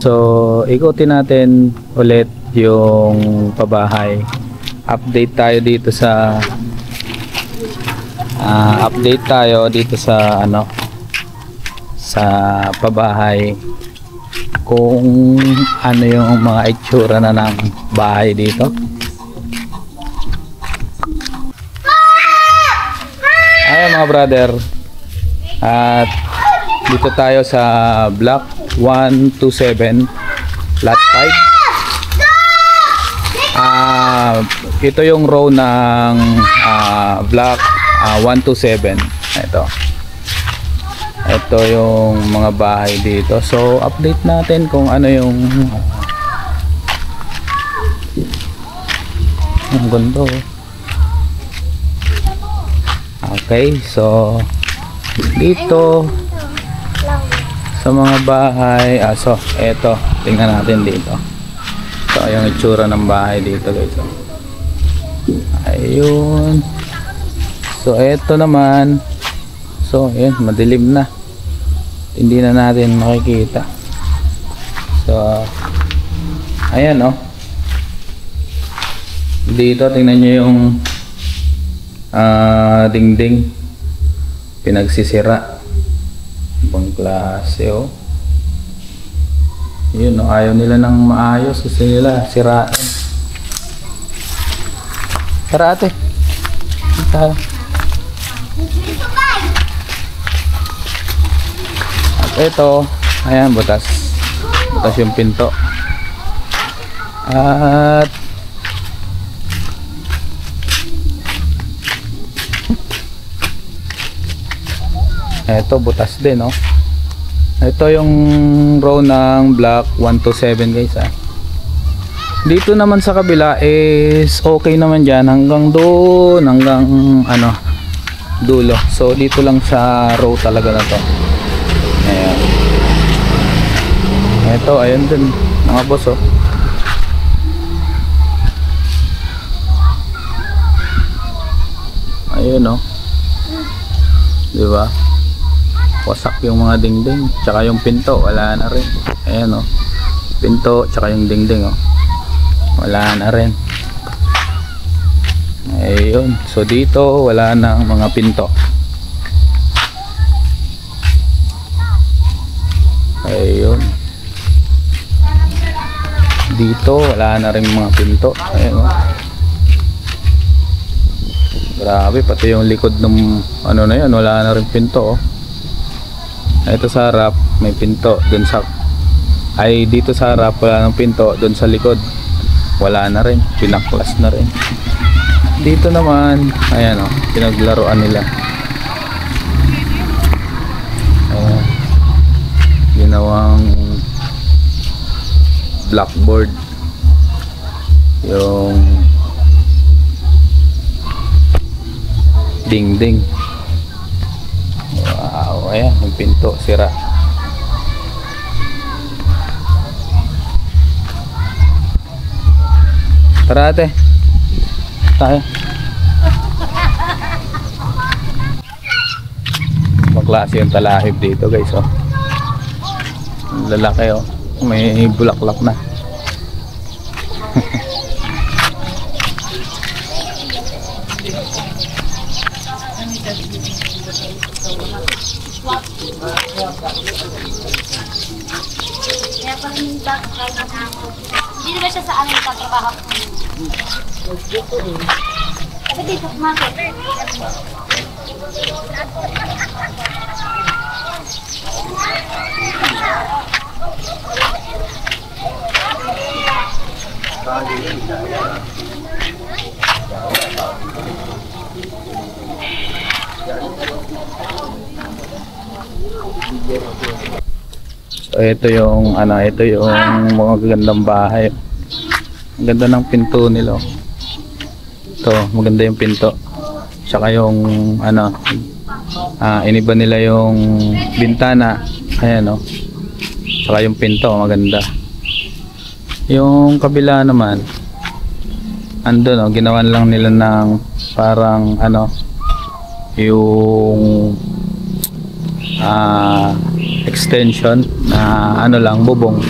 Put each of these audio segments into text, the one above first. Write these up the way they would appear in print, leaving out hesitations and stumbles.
So, ikutin natin ulit yung pabahay. Update tayo dito sa ano, sa pabahay, kung ano yung mga itsura na ng bahay dito. Ayan mga brother, at dito tayo sa block 127 lot 5. Ito yung row ng block 127. Ito yung mga bahay dito. So update natin kung ano yung ang ganda. Okay, so dito sa mga bahay, so eto, tingnan natin dito. So yung itsura ng bahay dito guys. Ayun. So eto naman, so ayan, madilim na, hindi na natin makikita. So ayan dito tingnan nyo yung dingding pinagsisira, ibang klase yun ayaw nila ng maayos, gusto nila sirain. Tara ate, tayo. At ito, ayan, butas yung pinto. At ito butas din ito yung row ng block 127 guys Dito naman sa kabila is okay naman dyan hanggang doon, hanggang dulo. So dito lang sa row talaga na to. Ayan. Ito, ayun din mga boss Ayun diba? Wasak yung mga dingding, tsaka yung pinto wala na rin. Ayan pinto tsaka yung dingding wala na rin. Ayun, so dito wala nang mga pinto. Ayun, dito wala na rin mga pinto. Ayun grabe, pati yung likod ng na yan wala na rin pinto Ito sa harap may pinto, dun sa dito sa harap wala nang pinto, dun sa likod wala na rin, pinaklas na rin. Dito naman ayan pinaglaruan nila. Ginawang blackboard yung dingding. Wow, ayan yung pinto sira. Tara ate, tayo. Magklase yung talahib dito guys lalaki may bulaklak na. Hindi ba siya sa amin nagtatrabaho? Kasi dito market. So ito yung mga gagandang bahay. Ang ganda ng pinto nila. Ito, maganda yung pinto. Tsaka yung iniba nila yung bintana. Ayan Tsaka yung pinto, maganda. Yung kabila naman andun ginawan lang nila ng parang yung extension na ano lang, bubong.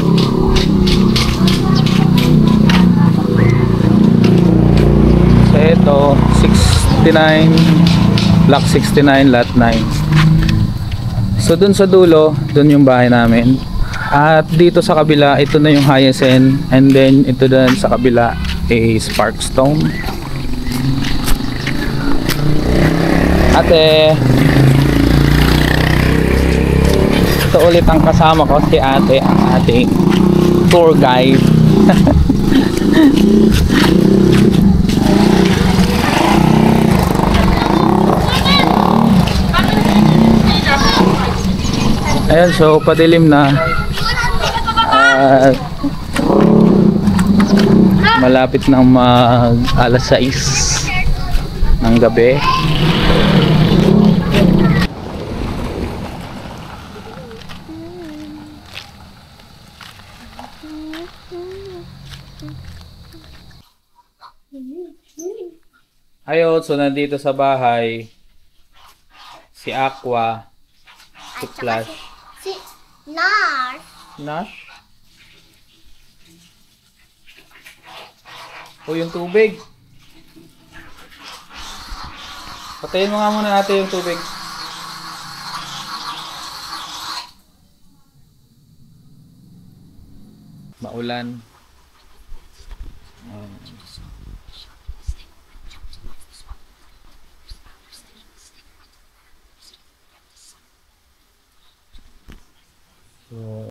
So ito 69 block 69 lot 9. So dun sa dulo, dun yung bahay namin. At dito sa kabila, ito na yung Hyacinth, and then ito dun sa kabila is Parkstone. Ate, ito ulit ang kasama ko, si ate, ang ating tour guide. Ayan, so padilim na. Malapit nang mag alas 6 ng gabi. Ayun, so nandito sa bahay si Aqua, si Flash. Si Nars. Nash? O yung tubig. Patayin mo nga muna natin yung tubig. Maulan. So